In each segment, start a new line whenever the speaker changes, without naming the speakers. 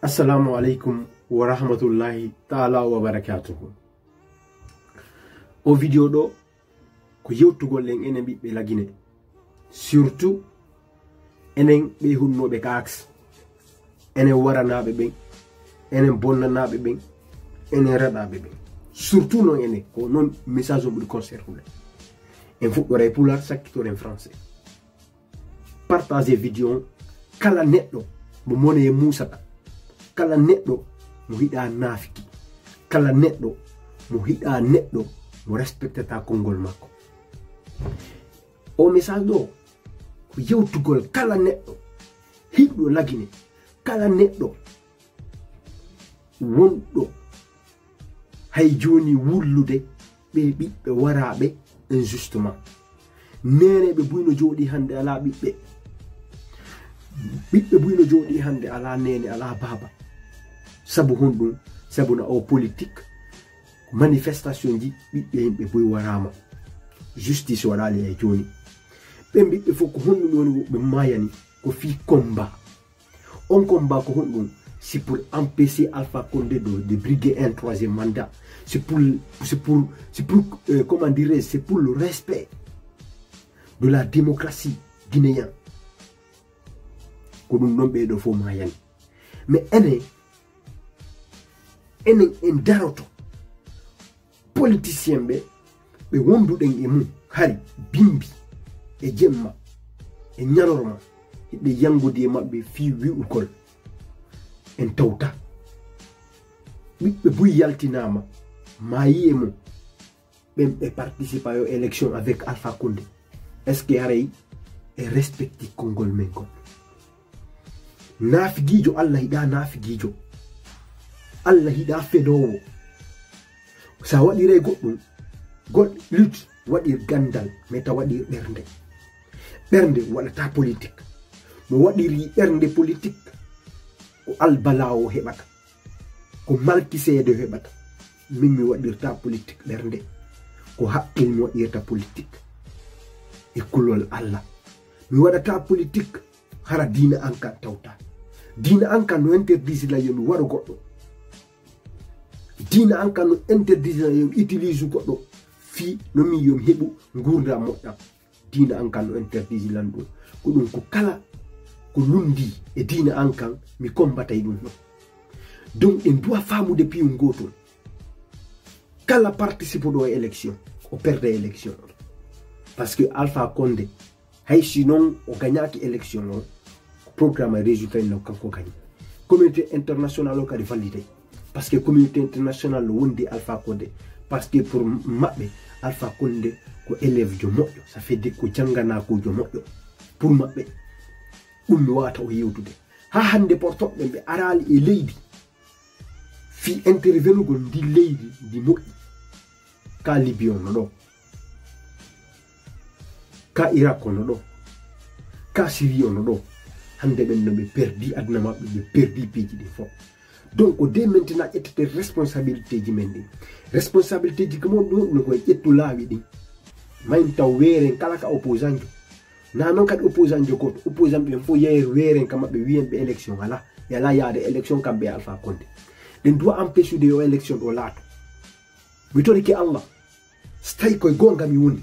Assalamu alaikum wa rahmatullahi ta'ala wa barakatuhu. O video do ko yewtugol en enen bibbe lagine, surtout enen be hunnobe kaaks, enen waranabe ben, enen bonnanabe ben, enen redabe ben, surtout non enen ko non message bu concerné en fuɗɗore pular sakkitore en français. Partagez vidéo kala neddo mo mone musata, kala neddo mo hida nafiki, kala neddo mo hida neddo mo respectata kongol makko. O message do ko yewtugol kala neddo hiddo lagine, kala neddo wondo hay joni wullude be bibbe warabe injustement. Nene be buyno jodi hande ala bibbe buyno jodi hande ala nene ala baba, sabu honɗum sabu na o politique manifestation ji bibbe himbe boy warama, justice wadali e joni be bibbe fo ko honɗum woni be mayani ko fi combat. On combat ko honɗum c'est pour empêcher Alpha Condé de briguer un troisième mandat. C'est pour comment dirais-je, c'est pour le respect de la démocratie guinéenne. Que nous nommons de faux moyens. Mais en daroto politicien be wondu den e mum hari bimbi e jemma e nyalorma be yangudi mabbe fi wi'ukol en tawta be buy yaltinama mayi e mum be participe à élection avec Alpha Condé. Est-ce que arey e respecti kongol men ko nafigijo Allah hida nafigijo, Allah hida fedowo. Sa wadire goddum god lut wadir gandal meta wadir bernde wadata politique mo wadiri bernde politique ko albalawo hebata, ko malkiseede hebata. Min mi wadirta politique bernde ko haqqil mi wadirta politique e kulol Allah. Mi wadata politique hara dina ankan tawta. Dina ankan no interdise la yomi waro goddo, dina ankan no interdise la yomi utilise goddo fi no mi yomi hebu ngurda modda. Dina ankan no interdise lan do ko dum ko kala ko lundi e dina ankan mi combatay dum. Donc en doit famu depuis un goto kala participe do élection o perde élection, parce que Alpha Condé hay sinon o gagnaki élection no programme résultat no kanko gagné. Communauté internationale o kadi validé, parce que communauté internationale wondi Alpha Condé, parce que pour mabbe Alpha Condé ko élève jo moƴƴo, ça fait de ko jangana ko jo moƴƴo pour mabbe ummi wata o yewtude ha hande portoɓe be arali e leydi fi intervenugol ndi leydi ndi moƴƴi, ka Libye no ɗo, ka Iraq no ɗo, ka Syrie no ɗo. Hande ben no be perdi aduna mabbe, be perdi peji di fo. Donc dès maintenant ƴettete responsabilité ji men ɗin, responsabilité ji ko no ko ƴettu laawi ɗin mayin taw weeren kala ka opposant jo na non kadi opposant jo goto opposant ɓe fo yeere weeren ka mabbe wiyen be élection ala e ala yaade élection kamɓe Alpha Condé. Den doit empêcher de yo élection do laato mi toriki Allah so tawi koye gonga mi woni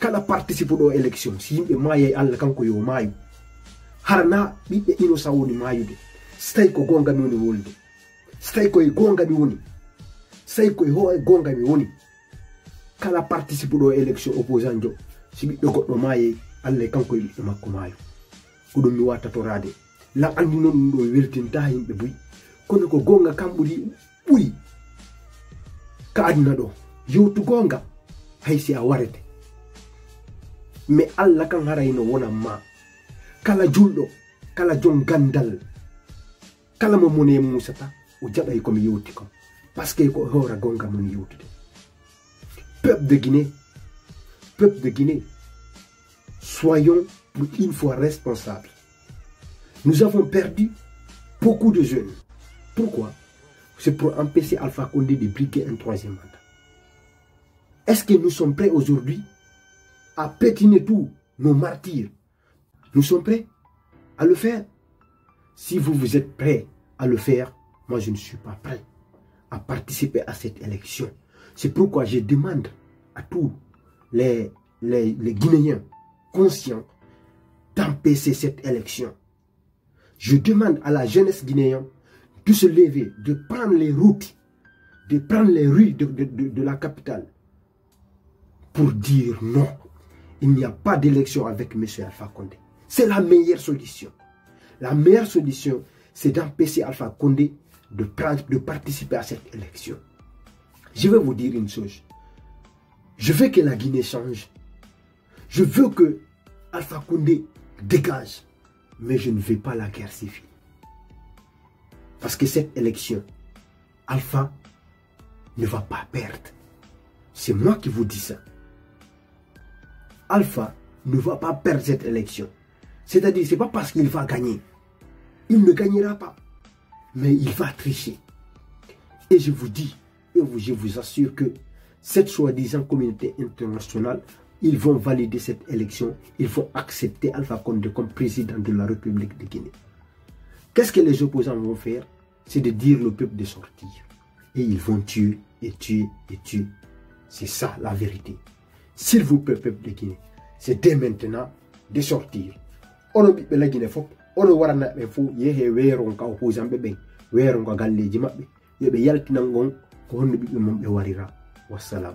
kala participe do élection si yimɓe maayay Allah kanko yo maayu harna ɓiɓɓe innocent woni maayude. So tawi ko gonga mi woni wolde, so tawi koye gonga mi woni, so tawi koye ho gonga mi woni, kala participe do élection opposant jo si ɓiɗɗo goɗɗo maayay Allah kanko e ɓiɗɗo makko maayu. Ko ɗum mi wattatorade lan andi non ɗum ɗo weltinta yimɓe buy, kono ko gonga kam ɓuri ka aduna ɗo yewtu gonga hay si a warete. Mais Allah kan harayno wonan ma kala julɗo, kala jon gandal, kala mo mone musata o jaɓay komi yewti kom, parce que ko hora gonga mon yewtude. Peuple de Guinée, soyons pour une fois responsables. Nous avons perdu beaucoup de jeunes. Pourquoi? C'est pour empêcher Alpha Condé de briguer un troisième mandat. Est-ce que nous sommes prêts aujourd'hui à pétiner tous nos martyrs? Nous sommes prêts à le faire. Si vous êtes prêts à le faire, moi je ne suis pas prêt à participer à cette élection. C'est pourquoi je demande à tous les Guinéens conscients d'empêcher cette élection. Je demande à la jeunesse guinéenne de se lever, de prendre les routes, de prendre les rues de la capitale pour dire non. Il n'y a pas d'élection avec M. Alpha Condé. C'est la meilleure solution. La meilleure solution, c'est d'empêcher Alpha Condé de participer à cette élection. Je vais vous dire une chose. Je veux que la Guinée change. Je veux que Alpha Condé dégage. Mais je ne veux pas la guerre civile. Parce que cette élection, Alpha ne va pas perdre. C'est moi qui vous dis ça. Alpha ne va pas perdre cette élection. C'est-à-dire, ce n'est pas parce qu'il va gagner. Il ne gagnera pas. Mais il va tricher. Et je vous dis, et je vous assure que cette soi-disant communauté internationale, ils vont valider cette élection. Ils vont accepter Alpha Condé comme président de la République de Guinée. Qu'est-ce que les opposants vont faire? C'est de dire au peuple de sortir. Et ils vont tuer, et tuer, et tuer. C'est ça la vérité. S'il vous plaît, peuple de Guinée, c'est dès maintenant de sortir. On ne peut pas Guinée, on ne voit pas info, yé wéron ka opposant bébé, wéron ka galle jima bé, yé bé yaltinangon, ko on ne peut pas warira. Wassalam.